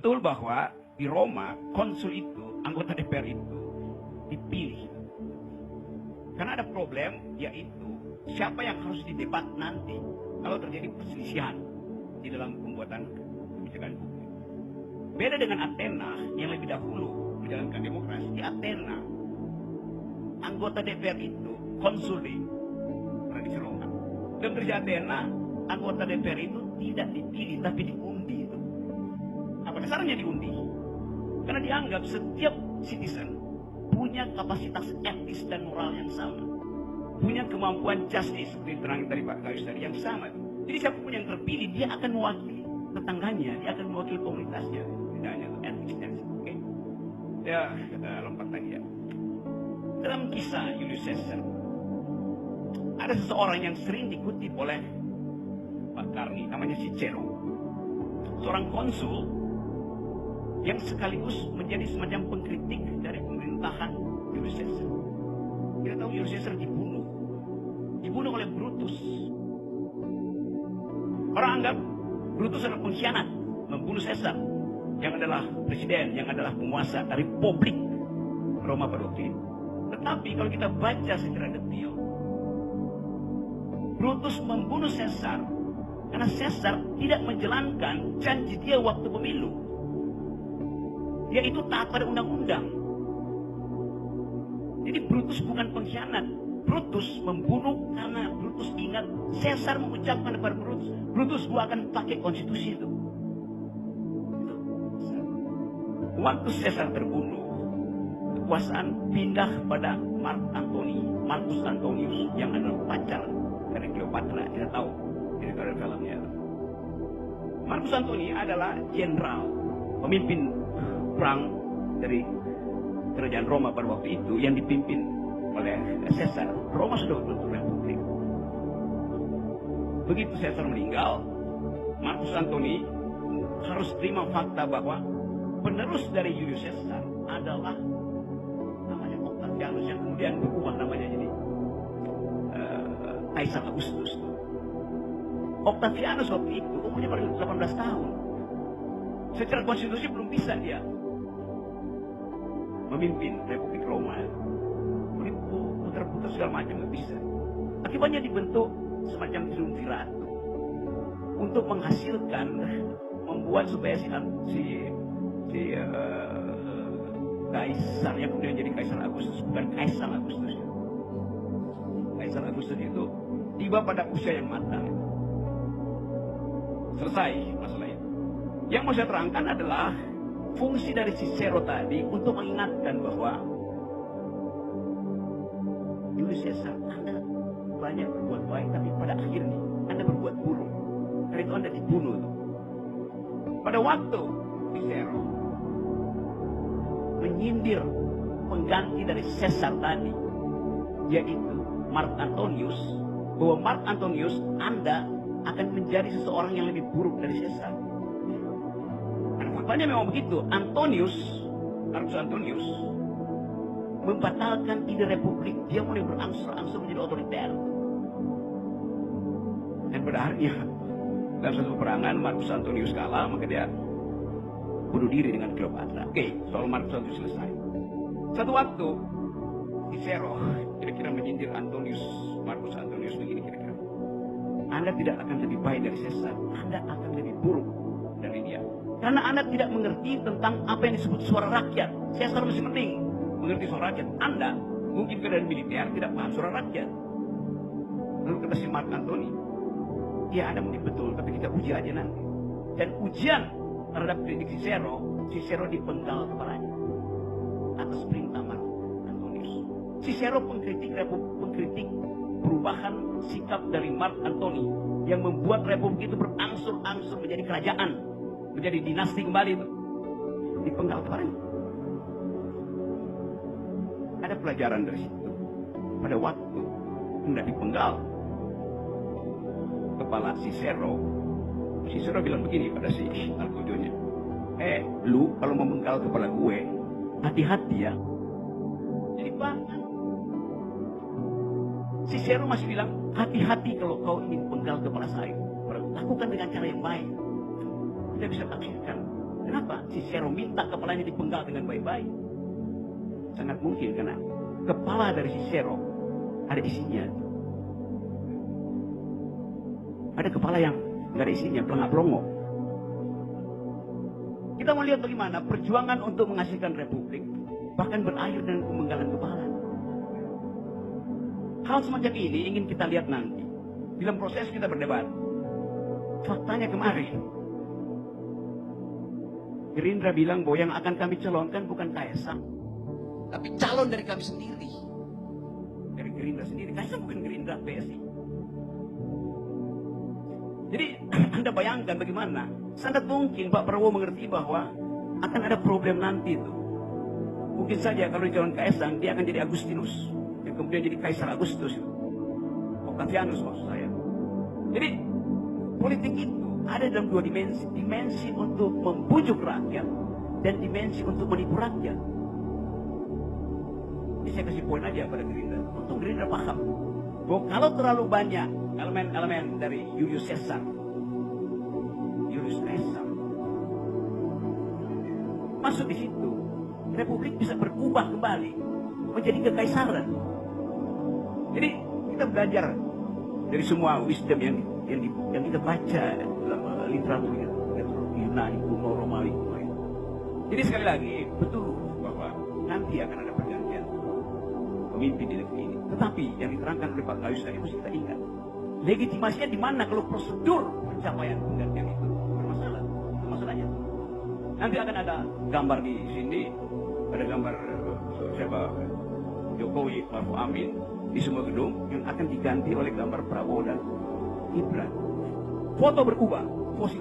Betul bahwa di Roma, konsul itu, anggota DPR itu dipilih. Karena ada problem, yaitu siapa yang harus didebat nanti kalau terjadi perselisihan di dalam pembuatan kebijakan publik. Beda dengan Athena yang lebih dahulu menjalankan demokrasi. Di Athena, anggota DPR itu konsul di tradisi Roma. Dalam tradisi Athena, anggota DPR itu tidak dipilih tapi diundi. Apa dasarnya diundi? Karena dianggap setiap citizen punya kapasitas etis dan moral yang sama, punya kemampuan justice seperti diterangkan tadi Pak Gayus tadi yang sama. Jadi siapapun yang terpilih dia akan mewakili tetangganya, dia akan mewakili komunitasnya, tidak hanya etisnya. Oke, ya lompat lagi ya. Dalam kisah Julius Caesar ada seseorang yang sering dikutip oleh Pak Karni, namanya Cicero, seorang konsul yang sekaligus menjadi semacam pengkritik dari pemerintahan Julius Caesar. Kita tahu Julius Caesar dibunuh oleh Brutus. Orang anggap Brutus adalah pengkhianat, membunuh Caesar yang adalah presiden, yang adalah penguasa dari Republik Roma pada waktu itu. Tetapi kalau kita baca secara detail, Brutus membunuh Caesar karena Caesar tidak menjalankan janji dia waktu pemilu, yaitu taat pada undang-undang. Jadi Brutus bukan pengkhianat. Brutus membunuh karena Brutus ingat Caesar mengucapkan kepada Brutus, gua akan pakai konstitusi itu. Waktu Caesar terbunuh, kekuasaan pindah pada Marcus Antonius yang adalah pacar dari Cleopatra. Kita tahu dari filmnya. Marcus Antonius adalah jenderal, pemimpin perang dari kerajaan Roma pada waktu itu yang dipimpin oleh Caesar. Roma sudah bentuk republik. Begitu Caesar meninggal, Marcus Antonius harus terima fakta bahwa penerus dari Julius Caesar adalah namanya Octavianus yang kemudian berubah namanya jadi Kaisar Augustus. Octavianus waktu itu umurnya baru 18 tahun. Secara konstitusi belum bisa dia memimpin Republik Roma. Begitu putar-putar segala macam nggak bisa. Akibatnya dibentuk semacam triumvirat untuk menghasilkan, membuat supaya si Kaisar yang kemudian jadi Kaisar Augustus bukan Kaisar Augustus. Kaisar Augustus itu tiba pada usia yang matang. Selesai masalah itu. Yang mau saya terangkan adalah fungsi dari Cicero tadi untuk mengingatkan bahwa Julius Caesar, Anda banyak berbuat baik, tapi pada akhirnya Anda berbuat buruk. Karena itu Anda dibunuh. Pada waktu Cicero menyindir pengganti dari Caesar tadi, yaitu Mark Antonius, bahwa Mark Antonius, Anda akan menjadi seseorang yang lebih buruk dari Caesar. Faktanya memang begitu. Marcus Antonius membatalkan ide republik. Dia mulai berangsur-angsur menjadi otoriter. Dan pada akhirnya dalam satu peperangan Marcus Antonius kalah, maka dia bunuh diri dengan Cleopatra. Oke, soal Marcus Antonius selesai. Satu waktu Cicero kira-kira menyindir Marcus Antonius begini kira-kira. Anda tidak akan lebih baik dari Caesar. Anda akan lebih buruk dari dia. Karena Anda tidak mengerti tentang apa yang disebut suara rakyat. Caesar masih penting mengerti suara rakyat. Anda mungkin keadaan militer tidak paham suara rakyat. Lalu kata si Mark Antony, ya Anda mungkin betul, tapi kita uji aja nanti. Dan ujian terhadap kritik Cicero dipenggal kepalanya atas perintah Mark Antonius. Cicero pengkritik perubahan sikap dari Mark Antony yang membuat republik itu berangsur-angsur menjadi kerajaan, menjadi dinasti kembali itu. Dipenggal kepalanya. Ada pelajaran dari situ. Pada waktu hendak dipenggal kepala Cicero bilang begini pada si Artujonya, lu kalau memenggal kepala gue, hati-hati ya. Jadi bahkan Cicero masih bilang, hati-hati kalau kau ingin penggal kepala saya. Lakukan dengan cara yang baik. Kita bisa tafsirkan Kenapa? Cicero minta kepalanya dipenggal dengan baik-baik. Sangat mungkin karena kepala dari Cicero ada isinya. Ada kepala yang nggak ada isinya, pelangak-pelongo. Kita mau lihat bagaimana perjuangan untuk menghasilkan republik bahkan berakhir dengan pemenggalan kepala. Hal semacam ini ingin kita lihat nanti dalam proses kita berdebat. Faktanya kemarin Gerindra bilang bahwa yang akan kami calonkan bukan Kaisang, tapi calon dari kami sendiri, dari Gerindra sendiri. Kaisang bukan Gerindra, PSI. Jadi Anda bayangkan bagaimana sangat mungkin Pak Prabowo mengerti bahwa akan ada problem nanti itu. Mungkin saja kalau calon Kaisang dia akan jadi Agustinus, yang kemudian jadi Kaisar Agustus, Octavianus maksud saya. Jadi politik itu ada dalam dua dimensi. Dimensi untuk membujuk rakyat dan dimensi untuk menipu rakyat. Ini saya kasih poin aja pada Gerindra. Untuk Gerindra paham bahwa kalau terlalu banyak elemen-elemen dari Julius Caesar masuk di situ, republik bisa berubah kembali menjadi kekaisaran. Jadi kita belajar dari semua wisdom yang kita baca dalam literatur Yunani kuno, Romawi kuno. Jadi sekali lagi betul bahwa nanti akan ada pergantian pemimpin di negeri ini. Tetapi yang diterangkan oleh Pak Gayus tadi mesti kita ingat, legitimasinya di mana kalau prosedur pencapaian pergantian itu bermasalah. Itu masalahnya. Nanti akan ada gambar di sini, ada gambar siapa Jokowi, Maruf Amin di semua gedung yang akan diganti oleh gambar Prabowo dan Gibran. Foto berubah, fosil